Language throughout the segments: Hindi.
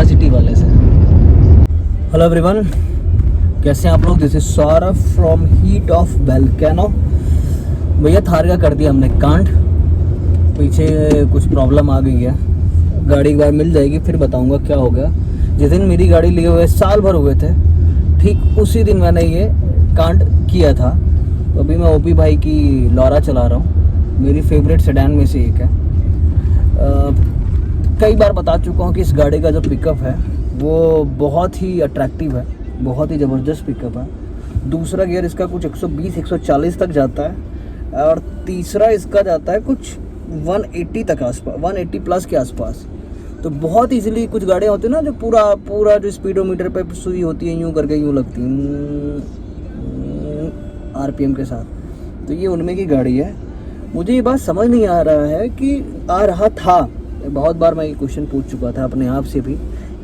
सिटी वाले से। हेलो एवरीवन, कैसे हैं आप लोग? This is Saurabh from heat of volcano. भैया थार का कर दिया हमने कांड, पीछे कुछ प्रॉब्लम आ गई है। गाड़ी एक बार मिल जाएगी फिर बताऊंगा क्या हो गया। जिस दिन मेरी गाड़ी लिए हुए साल भर हुए थे, ठीक उसी दिन मैंने ये कांड किया था। तो अभी मैं ओपी भाई की लॉरा चला रहा हूँ, मेरी फेवरेट सेडान में से एक है। कई बार बता चुका हूँ कि इस गाड़ी का जो पिकअप है वो बहुत ही अट्रैक्टिव है, बहुत ही ज़बरदस्त पिकअप है। दूसरा गियर इसका कुछ 120-140 तक जाता है और तीसरा इसका जाता है कुछ 180 तक आसपास, 180 प्लस के आसपास। तो बहुत इजीली कुछ गाड़ियाँ होती हैं ना जो पूरा जो स्पीडोमीटर पे सुई होती है यूँ करके यूँ लगती है आरपीएम के साथ, तो ये उनमें की गाड़ी है। मुझे ये बात समझ नहीं आ रहा है कि आ रहा था, बहुत बार मैं ये क्वेश्चन पूछ चुका था अपने आप से भी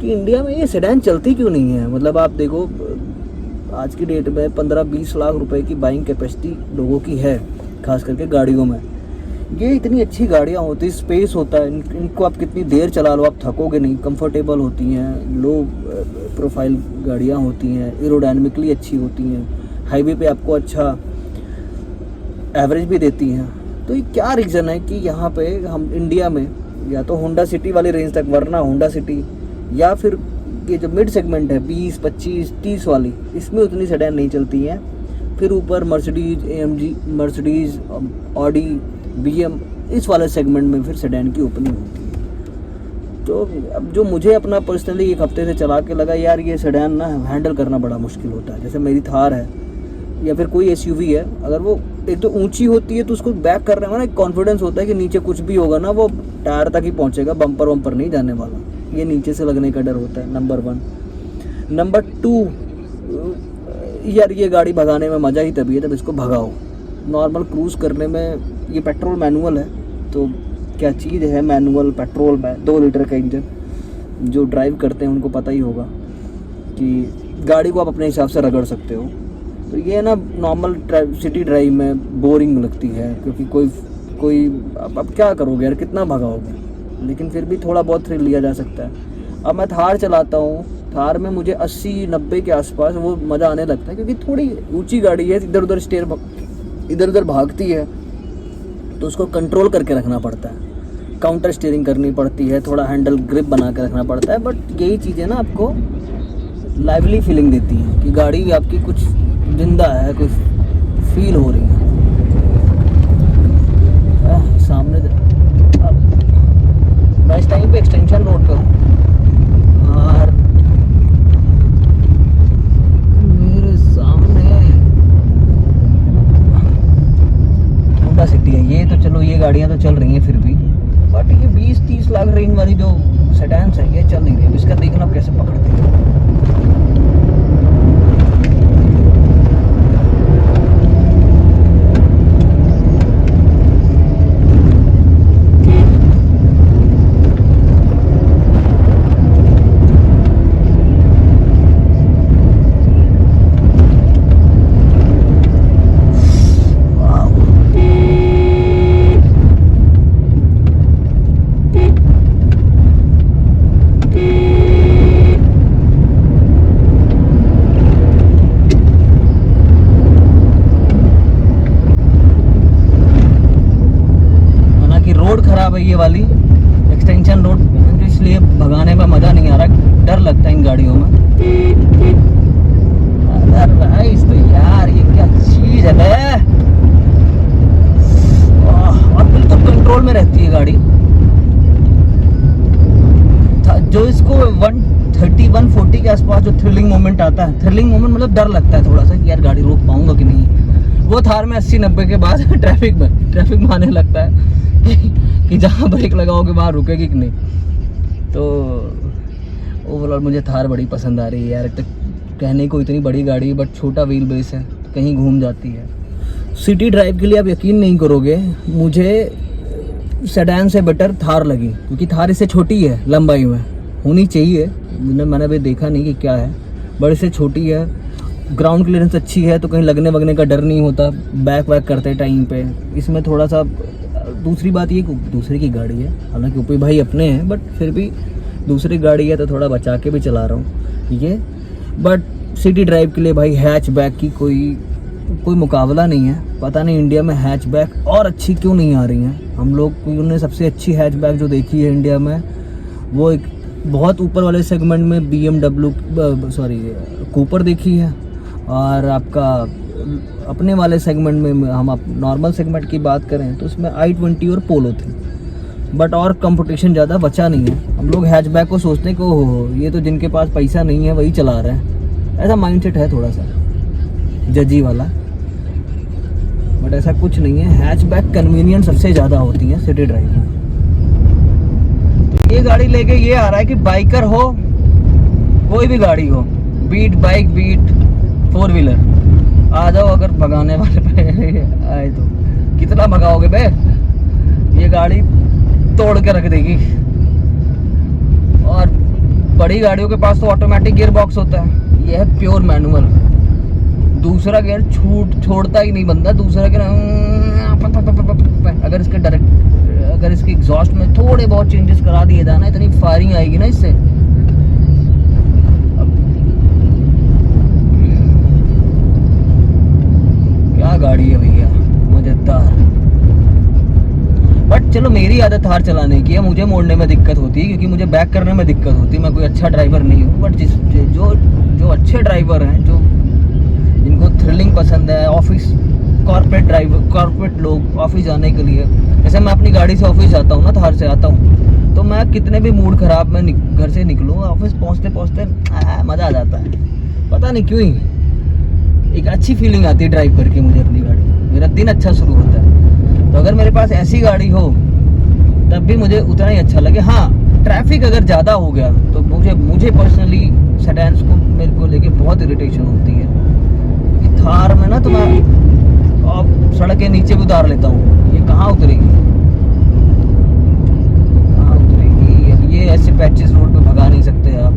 कि इंडिया में ये सेडान चलती क्यों नहीं है। मतलब आप देखो आज की डेट में 15-20 लाख रुपए की बाइंग कैपेसिटी लोगों की है, खास करके गाड़ियों में। ये इतनी अच्छी गाड़ियाँ होती, स्पेस होता है, इनको आप कितनी देर चला लो आप थकोगे नहीं, कंफर्टेबल होती हैं, लो प्रोफाइल गाड़ियाँ होती हैं, एरोडायनेमिकली अच्छी होती हैं, हाईवे पे आपको अच्छा एवरेज भी देती हैं। तो ये क्या रीज़न है कि यहाँ पे हम इंडिया में या तो होंडा सिटी वाली रेंज तक, वरना होंडा सिटी या फिर ये जो मिड सेगमेंट है 20, 25, 30 वाली, इसमें उतनी सेडान नहीं चलती हैं। फिर ऊपर Mercedes, AMG, Mercedes, Audi, BM, इस वाले सेगमेंट में फिर सेडान की ओपनिंग होती है। तो अब जो मुझे अपना पर्सनली एक हफ्ते से चला के लगा यार ये सेडान ना हैंडल करना बड़ा मुश्किल होता है। जैसे मेरी थार है या फिर कोई एसयूवी है, अगर वो एक तो ऊंची होती है तो उसको बैक करने में ना एक कॉन्फिडेंस होता है कि नीचे कुछ भी होगा ना वो टायर तक ही पहुंचेगा, बम्पर वम्पर नहीं जाने वाला। ये नीचे से लगने का डर होता है, नंबर 1। नंबर 2, यार ये गाड़ी भगाने में मज़ा ही तभी है जब इसको भगाओ। नॉर्मल क्रूज़ करने में ये पेट्रोल मैनुअल है, तो क्या चीज़ है मैनुअल पेट्रोल में, 2 लीटर का इंजन, जो ड्राइव करते हैं उनको पता ही होगा कि गाड़ी को आप अपने हिसाब से रगड़ सकते हो। तो ये ना नॉर्मल सिटी ड्राइव में बोरिंग लगती है, क्योंकि कोई अब क्या करोगे यार, कितना भगाओगे। लेकिन फिर भी थोड़ा बहुत थ्रिल लिया जा सकता है। अब मैं थार चलाता हूँ, थार में मुझे 80-90 के आसपास वो मज़ा आने लगता है, क्योंकि थोड़ी ऊंची गाड़ी है, इधर उधर भागती है, तो उसको कंट्रोल करके रखना पड़ता है, काउंटर स्टीयरिंग करनी पड़ती है, थोड़ा हैंडल ग्रिप बना के रखना पड़ता है। बट यही चीज़ें ना आपको लाइवली फीलिंग देती हैं कि गाड़ी आपकी कुछ जिंदा है, कुछ फील हो रही है। सामने मैं इस टाइम पे एक्सटेंशन रोड पे हूँ और मेरे सामने होंडा सिटी है। ये तो चलो ये गाड़ियाँ तो चल रही हैं फिर भी, बट ये 20-30 लाख रेंज वाली जो सेडान्स है ये चल नहीं रही। इसका देखना कैसे पकड़ते हैं। रोड खराब है ये वाली एक्सटेंशन रोड, इसलिए भगाने में मज़ा नहीं आ रहा, डर लगता है इन गाड़ियों में। अदरवाइज तो यार ये क्या चीज़ है बे, और बिल्कुल कंट्रोल में रहती है गाड़ी। जो इसको 130-140 के आसपास जो थ्रिलिंग मोमेंट आता है, थ्रिलिंग मोमेंट मतलब डर लगता है थोड़ा सा कि यार गाड़ी रोक पाऊंगा कि नहीं, वो थार में 80-90 के बाद ट्रैफिक में आने लगता है कि जहाँ ब्रेक लगाओगे वहाँ रुकेगी कि नहीं। तो ओवरऑल मुझे थार बड़ी पसंद आ रही है यार। तो कहने को इतनी बड़ी गाड़ी है बट छोटा व्हील बेस है, कहीं घूम जाती है। सिटी ड्राइव के लिए आप यकीन नहीं करोगे, मुझे सेडान से बेटर थार लगी, क्योंकि थार इससे छोटी है, लंबाई में होनी चाहिए, मैंने अभी देखा नहीं कि क्या है, बट इससे छोटी है, ग्राउंड क्लियरेंस अच्छी है, तो कहीं लगने वगने का डर नहीं होता बैक वैक करते टाइम पे। इसमें थोड़ा सा दूसरी बात ये दूसरे की गाड़ी है, हालांकि ओपी भाई अपने हैं, बट फिर भी दूसरी गाड़ी है तो थोड़ा बचा के भी चला रहा हूँ ये। बट सिटी ड्राइव के लिए भाई हैचबैक की कोई मुकाबला नहीं है। पता नहीं इंडिया में हैचबैक और अच्छी क्यों नहीं आ रही हैं। हम लोग ने सबसे अच्छी हैचबैक जो देखी है इंडिया में वो एक बहुत ऊपर वाले सेगमेंट में BMW कूपर देखी है, और आपका अपने वाले सेगमेंट में हम आप नॉर्मल सेगमेंट की बात करें तो उसमें i20 और पोलो थी। बट और कंपटीशन ज़्यादा बचा नहीं है। हम लोग हैचबैक को सोचते हैं कि ओहो ये तो जिनके पास पैसा नहीं है वही चला रहे हैं, ऐसा माइंडसेट है थोड़ा सा जजी वाला। बट ऐसा कुछ नहीं है। हैचबैक कन्वीनियंट सबसे ज़्यादा होती है सिटी ड्राइव में। तो ये गाड़ी लेके ये आ रहा है कि बाइकर हो, कोई भी गाड़ी हो, बीट बाइक बीट 4 व्हीलर, आ जाओ अगर भगाने वाले पे आए तो। कितना भगाओगे बे, ये गाड़ी तोड़ के रख देगी। और बड़ी गाड़ियों के पास तो ऑटोमेटिक गियर बॉक्स होता है, ये है प्योर मैनुअल। दूसरा गियर छोड़ता ही नहीं बंदा। दूसरा गियर अगर इसके एग्जॉस्ट में थोड़े बहुत चेंजेस करा दिए जाए ना, इतनी फायरिंग आएगी ना इससे। क्या गाड़ी है भैया, मजेदार। बट चलो मेरी आदत थार चलाने की है, मुझे मोड़ने में दिक्कत होती है क्योंकि मुझे बैक करने में दिक्कत होती है। मैं कोई अच्छा ड्राइवर नहीं हूँ। बट जो अच्छे ड्राइवर हैं, जो जिनको थ्रिलिंग पसंद है, ऑफिस कॉर्पोरेट लोग ऑफिस जाने के लिए, जैसे मैं अपनी गाड़ी से ऑफिस जाता हूँ ना, थार से आता हूँ, तो मैं कितने भी मूड खराब में घर से निकलूँ, ऑफिस पहुँचते मज़ा आ जाता है। पता नहीं क्यों ही एक अच्छी फीलिंग आती है ड्राइव करके मुझे अपनी गाड़ी, मेरा दिन अच्छा शुरू होता है। तो अगर मेरे पास ऐसी गाड़ी हो तब भी मुझे उतना ही अच्छा लगे। हाँ, ट्रैफिक अगर ज़्यादा हो गया तो मुझे पर्सनली सेडान्स को मेरे को लेके बहुत इरिटेशन होती है। थार में ना तो मैं सड़क के नीचे भी उतार लेता हूँ। ये कहाँ उतरेगी, अब ये ऐसे पैचेस रोड पे भगा नहीं सकते आप।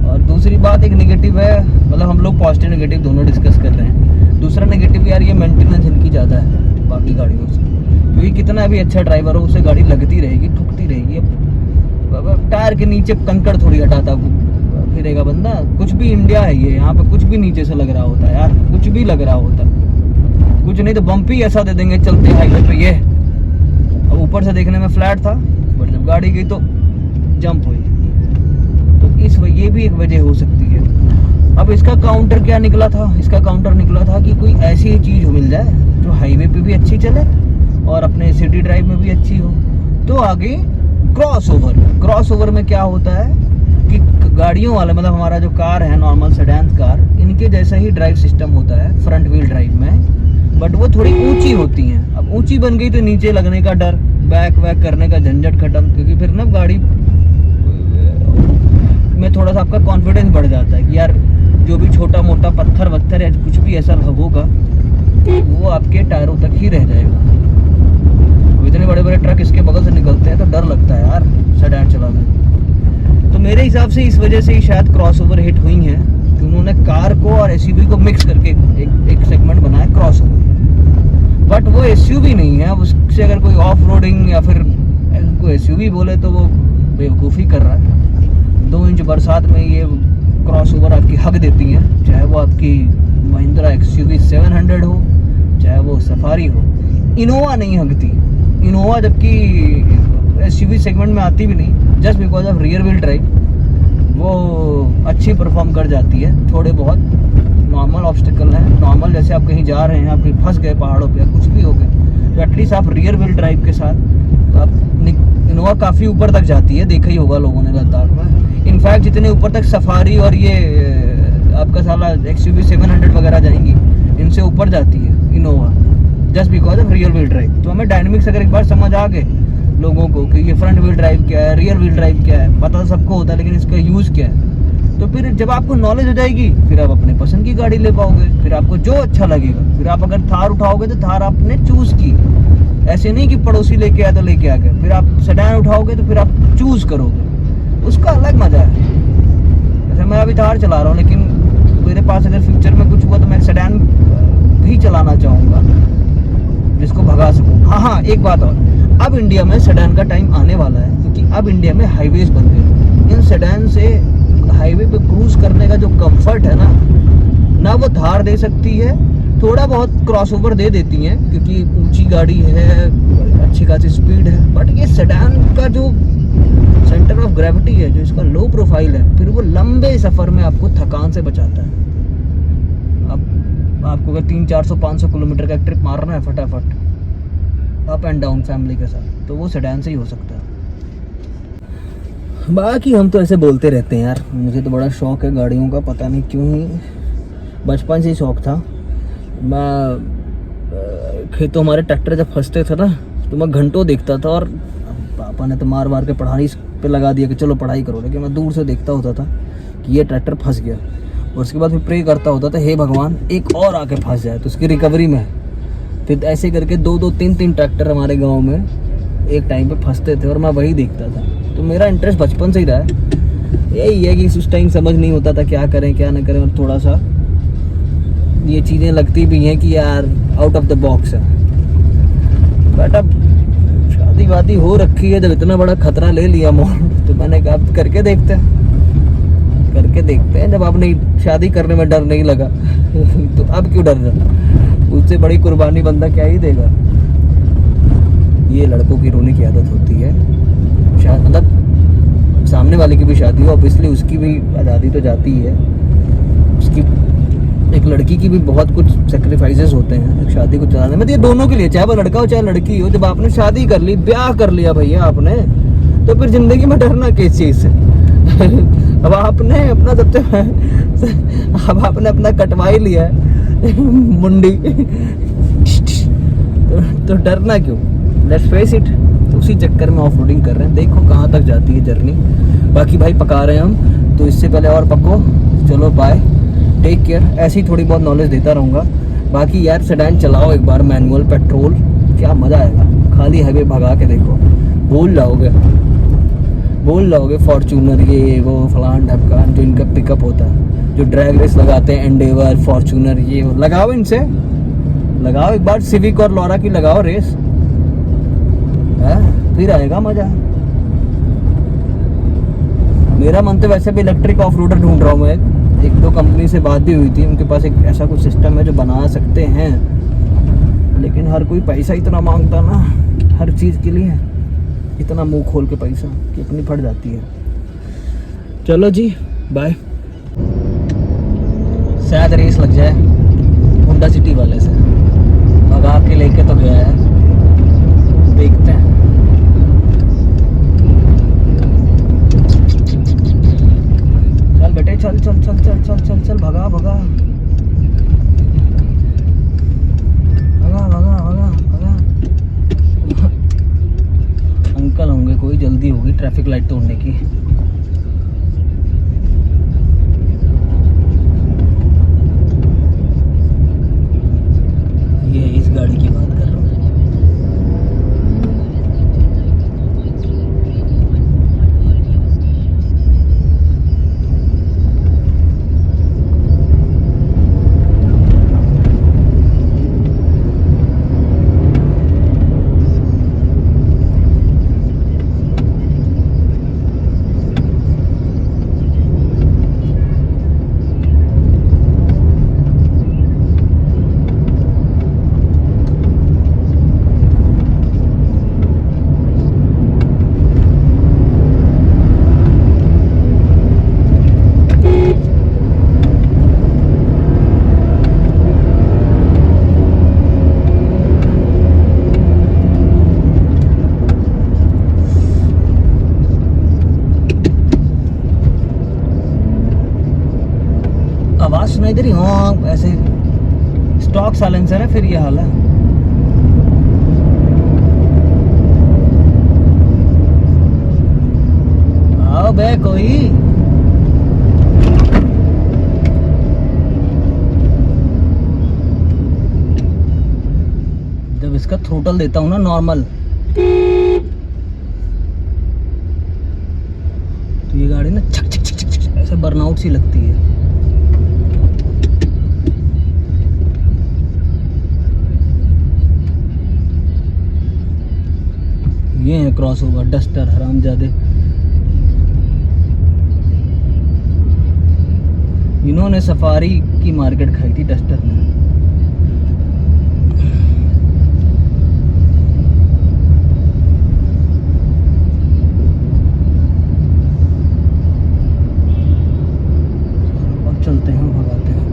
और दूसरी बात एक नेगेटिव है, मतलब हम लोग पॉजिटिव नेगेटिव दोनों डिस्कस कर रहे हैं। दूसरा नेगेटिव यार, ये मेंटेनेंस इनकी ज़्यादा है बाकी गाड़ियों से। क्योंकि कितना भी अच्छा ड्राइवर हो उसे गाड़ी लगती रहेगी, ठुकती रहेगी। अब टायर के नीचे कंकड़ थोड़ी हटाता फिरेगा बंदा। कुछ भी इंडिया है ये, यहाँ पे कुछ भी नीचे से लग रहा होता है यार, कुछ भी लग रहा होता है। कुछ नहीं तो बम्पी ऐसा दे देंगे चलते हाईवे पे। ये अब ऊपर से देखने में फ्लैट था, बट जब गाड़ी गई तो जंप हुई। तो ये भी एक वजह हो सकती है। अब इसका काउंटर क्या निकला था? इसका काउंटर निकला था कि कोई ऐसी चीज़ मिल जाए जो हाईवे पे भी अच्छी चले और अपने सिटी ड्राइव में भी अच्छी हो। तो आगे क्रॉस ओवर में क्या होता है कि गाड़ियों वाले, मतलब हमारा जो कार है नॉर्मल सेडान कार, इनके जैसा ही ड्राइव सिस्टम होता है फ्रंट व्हील ड्राइव में, बट वो थोड़ी ऊंची होती हैं। अब ऊंची बन गई तो नीचे लगने का डर, बैक करने का झंझट खत्म। क्योंकि फिर ना गाड़ी में थोड़ा सा आपका कॉन्फिडेंस बढ़ जाता है कि यार जो भी छोटा मोटा पत्थर वत्थर या कुछ भी ऐसा होगा वो आपके टायरों तक ही रह जाएगा। इतने बड़े बड़े ट्रक इसके बगल से निकलते हैं तो डर लगता है यार सेडान चलाने। तो मेरे हिसाब से इस वजह से ही शायद क्रॉसओवर हिट हुई हैं कि उन्होंने कार को और एसयूवी को मिक्स करके एक सेगमेंट बनाया क्रॉसओवर। बट वो एसयूवी नहीं है। उससे अगर कोई ऑफ रोडिंग या फिर कोई एसयूवी बोले तो वो बेवकूफ़ी कर रहा है। 2 इंच बरसात में ये क्रॉसओवर आपकी हक देती हैं, चाहे वो आपकी महिंद्रा XUV 700 हो, चाहे वो सफारी हो। इनोवा नहीं हकती। इनोवा जबकि SUV सेगमेंट में आती भी नहीं, just because of rear wheel drive वो अच्छी परफॉर्म कर जाती है। थोड़े बहुत नॉर्मल ऑब्स्टिकल हैं, नॉर्मल जैसे आप कहीं जा रहे हैं, आप कहीं फंस गए पहाड़ों पे या कुछ भी हो गए, तो एटलीस्ट आप रियर व्हील ड्राइव के साथ आप इनोवा काफ़ी ऊपर तक जाती है। देखा ही होगा लोगों ने लद्दाख में। इनफैक्ट जितने ऊपर तक सफारी और ये आपका साला XUV 700 वगैरह जाएंगी, इनसे ऊपर जाती है Innova, just because of rear wheel drive. तो हमें डायनेमिक्स अगर एक बार समझ आ गए लोगों को कि ये फ्रंट व्हील ड्राइव क्या है, रियर व्हील ड्राइव क्या है, पता तो सबको होता है, लेकिन इसका यूज़ क्या है, तो फिर जब आपको नॉलेज हो जाएगी फिर आप अपने पसंद की गाड़ी ले पाओगे। फिर आपको जो अच्छा लगेगा, फिर आप अगर थार उठाओगे तो थार आपने चूज़ की, ऐसे नहीं कि पड़ोसी लेके आया तो लेके आ गए। फिर आप सेडान उठाओगे तो फिर आप चूज़ करोगे, उसका अलग मज़ा है। जैसे मैं अभी थार चला रहा हूँ, लेकिन मेरे पास अगर फ्यूचर में कुछ हुआ तो मैं सेडान भी चलाना चाहूँगा जिसको भगा सकूँ। हाँ, एक बात और, अब इंडिया में सेडान का टाइम आने वाला है, क्योंकि अब इंडिया में हाईवेज बन गए। इन सेडान से हाईवे पे क्रूज करने का जो कंफर्ट है ना वो धार दे सकती है, थोड़ा बहुत क्रॉसओवर दे देती हैं क्योंकि ऊंची गाड़ी है, अच्छी खासी स्पीड है, बट ये सेडान का जो सेंटर ऑफ ग्रेविटी है, जो इसका लो प्रोफाइल है, फिर वो लंबे सफ़र में आपको थकान से बचाता है। अब आपको अगर 300-400-500 किलोमीटर का ट्रिप मारना है फटाफट अप एंड डाउन फैमिली के साथ, तो वो सेडान से ही हो सकता है। बाकी हम तो ऐसे बोलते रहते हैं यार, मुझे तो बड़ा शौक है गाड़ियों का, पता नहीं क्यों ही बचपन से ही शौक था। मैं खेतों हमारे ट्रैक्टर जब फंसते थे ना तो मैं घंटों देखता था, और पापा ने तो मार मार के पढ़ाई पे लगा दिया कि चलो पढ़ाई करो, लेकिन मैं दूर से देखता होता था कि ये ट्रैक्टर फंस गया, और उसके बाद फिर प्रे करता होता था, हे भगवान एक और आके फंस जाए तो उसकी रिकवरी में। फिर ऐसे करके 2-2 3-3 ट्रैक्टर हमारे गाँव में एक टाइम पे फंसते थे और मैं वही देखता था। तो मेरा इंटरेस्ट बचपन से ही रहा है। यही है कि उस टाइम समझ नहीं होता था क्या करें क्या ना करें, और थोड़ा सा ये चीज़ें लगती भी हैं कि यार आउट ऑफ द बॉक्स है। बट अब शादी वादी हो रखी है, जब इतना बड़ा खतरा ले लिया मोल, तो मैंने कहा अब करके देखते हैं। जब आपने शादी करने में डर नहीं लगा तो अब क्यों डर रहा? उससे बड़ी कुर्बानी बंदा क्या ही देगा। ये लड़कों की रोने की आदत होती है, मतलब सामने वाले की भी शादी हो, ऑब्वियसली उसकी भी आज़ादी तो जाती है, उसकी एक लड़की की भी बहुत कुछ सेक्रीफाइसेस होते हैं एक शादी को चलाने में। तो ये दोनों के लिए, चाहे वो लड़का हो चाहे लड़की हो, जब आपने शादी कर ली, ब्याह कर लिया भैया आपने, तो फिर जिंदगी में डरना किस चीज़ से? अब आपने अपना अब आपने अपना कटवाई लिया है मुंडी तो डरना क्यों? Let's face it. उसी चक्कर में ऑफ रोडिंग कर रहे हैं, देखो कहाँ तक जाती है जर्नी। बाकी भाई पका रहे हैं हम, तो इससे पहले और पको। चलो बाय, टेक केयर। ऐसी थोड़ी बहुत नॉलेज देता रहूँगा। बाकी यार सेडान चलाओ एक बार, मैनुअल पेट्रोल, क्या मज़ा आएगा। खाली हाईवे भगा के देखो, भूल जाओगे फॉर्चूनर ये वो फलान ढपकान जो इनका पिकअप होता है, जो ड्रैग रेस लगाते हैं, एंडेवर फॉर्चूनर ये वो। लगाओ इनसे, लगाओ एक बार सिविक और लॉरा की लगाओ रेस, फिर आएगा मज़ा। मेरा मन तो वैसे भी इलेक्ट्रिक ऑफ रोडर ढूंढ रहा हूँ मैं। एक दो कंपनी से बात भी हुई थी, उनके पास एक ऐसा कुछ सिस्टम है जो बना सकते हैं, लेकिन हर कोई पैसा इतना मांगता ना हर चीज़ के लिए, इतना मुंह खोल के पैसा कि अपनी फट जाती है। चलो जी बाय। शायद रेस लग जाए होंडा सिटी वाले से, भगा के लेके तो गया है, देखते हैं। चल बेटे चल चल चल चल चल चल चल, भगा भगा भगा भगा भगा भगा। अंकल होंगे, कोई जल्दी होगी ट्रैफिक लाइट तोड़ने की। ये इस गाड़ी की बात कर रहा हूँ। आवाज सुनाई दे रही? हाँ, ऐसे स्टॉक साइलेंसर है, फिर ये हाल है। आओ बे कोई। जब इसका थ्रोटल देता हूँ ना नॉर्मल, तो ये गाड़ी ना छक छक छक छक छक ऐसे बर्नआउट सी लगती है। ये है क्रॉस ओवर, डस्टर हरामजादे। इन्होंने सफारी की मार्केट खाई थी डस्टर ने। अब चलते हैं, भगाते हैं।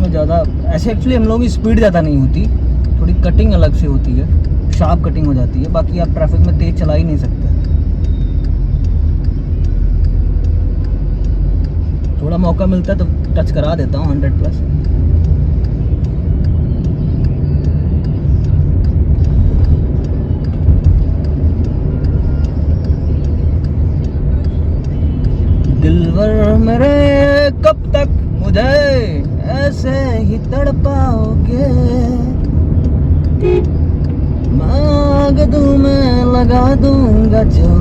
ज़्यादा ऐसे एक्चुअली हम लोगों की स्पीड ज़्यादा नहीं होती, थोड़ी कटिंग अलग से होती है, शार्प कटिंग हो जाती है। बाकी आप ट्रैफिक में तेज़ चला ही नहीं सकते। थोड़ा मौका मिलता है तो टच करा देता हूँ 100+। दिलवर मेरे कब तक मुझे ऐसे ही तड़पाओगे, मांग दूं मैं लगा दूंगा जो।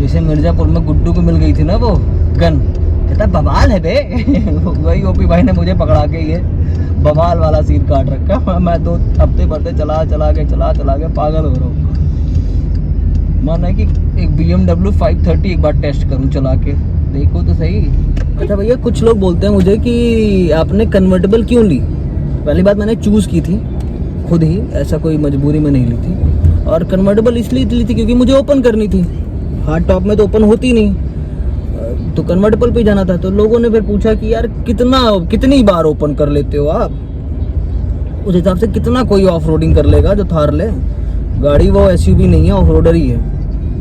जैसे मिर्जापुर में गुड्डू को मिल गई थी ना वो गन, कहता बवाल है बे। वही ओपी भाई ने मुझे पकड़ा के ये बवाल वाला सीन काट रखा। मैं 2 हफ्ते भरते चला के पागल हो रहा हूँ। मन है कि एक BMW 530 एक बार टेस्ट करूँ चला के, देखो तो सही। अच्छा भैया, कुछ लोग बोलते हैं मुझे कि आपने कन्वर्टेबल क्यों ली। पहली बात मैंने चूज़ की थी खुद ही, ऐसा कोई मजबूरी में नहीं ली थी। और कन्वर्टेबल इसलिए ली थी क्योंकि मुझे ओपन करनी थी, हार्ड टॉप में तो ओपन होती नहीं, तो कन्वर्टेबल पे जाना था। तो लोगों ने फिर पूछा कि यार कितनी बार ओपन कर लेते हो आप, उस हिसाब से कितना कोई ऑफ रोडिंग कर लेगा जो थार ले। गाड़ी वो SUV नहीं है, ऑफ रोडर ही है,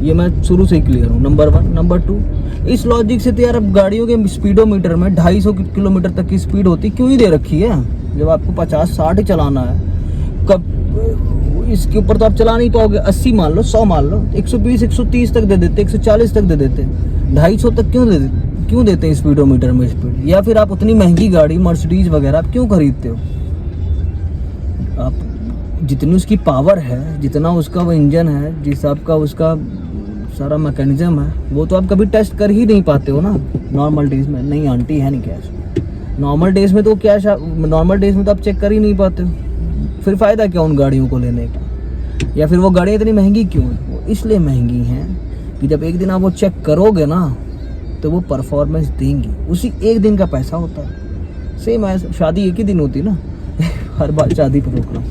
ये मैं शुरू से ही क्लियर हूँ। नंबर 1। नंबर 2, इस लॉजिक से तो यार अब गाड़ियों के स्पीडोमीटर में 250 किलोमीटर तक की स्पीड होती क्यों ही दे रखी है, जब आपको 50-60 ही चलाना है। कब इसके ऊपर तो आप चला नहीं पाओगे। 80 मान लो, 100 मान लो, 120 130 तक दे देते, 140 तक दे देते, 250 तक क्यों देते हैं स्पीडोमीटर में स्पीड। या फिर आप उतनी महंगी गाड़ी मर्सिडीज वगैरह आप क्यों खरीदते हो। आप जितनी उसकी पावर है, जितना उसका वो इंजन है, जिस आपका उसका सारा मैकेनिज्म है, वो तो आप कभी टेस्ट कर ही नहीं पाते हो ना नॉर्मल डेज में। नहीं आंटी है नहीं कैश, नॉर्मल डेज में तो कैश, नॉर्मल डेज में तो आप चेक कर ही नहीं पाते हो। फिर फ़ायदा क्या उन गाड़ियों को लेने का। या फिर वो गाड़ियाँ इतनी महंगी क्यों हैं, वो इसलिए महंगी हैं कि जब एक दिन आप वो चेक करोगे ना तो वो परफॉर्मेंस देंगी, उसी एक दिन का पैसा होता है। सेम है, शादी एक ही दिन होती ना। हर बार शादी पर रोक रहा हूँ।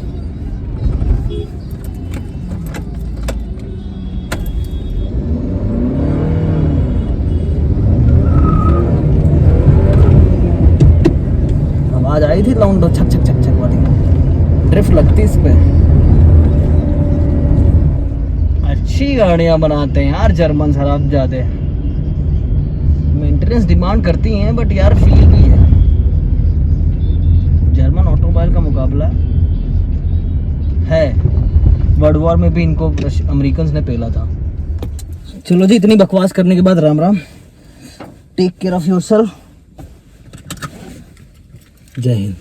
आवाज आई थी लाउंडो छक छक छक छक वाली, ड्रिफ्ट लगती इस पे। अच्छी गाड़ियां बनाते हैं यार जर्मन, हराम जाते। मेंटेनेंस डिमांड करती हैं बट यार फील भी है। जर्मन ऑटोमोबाइल का मुकाबला है। वर्ल्ड वॉर में भी इनको अमेरिकन्स ने पेला था। चलो जी, इतनी बकवास करने के बाद Ram Ram, take care of yourself, Jai Hind.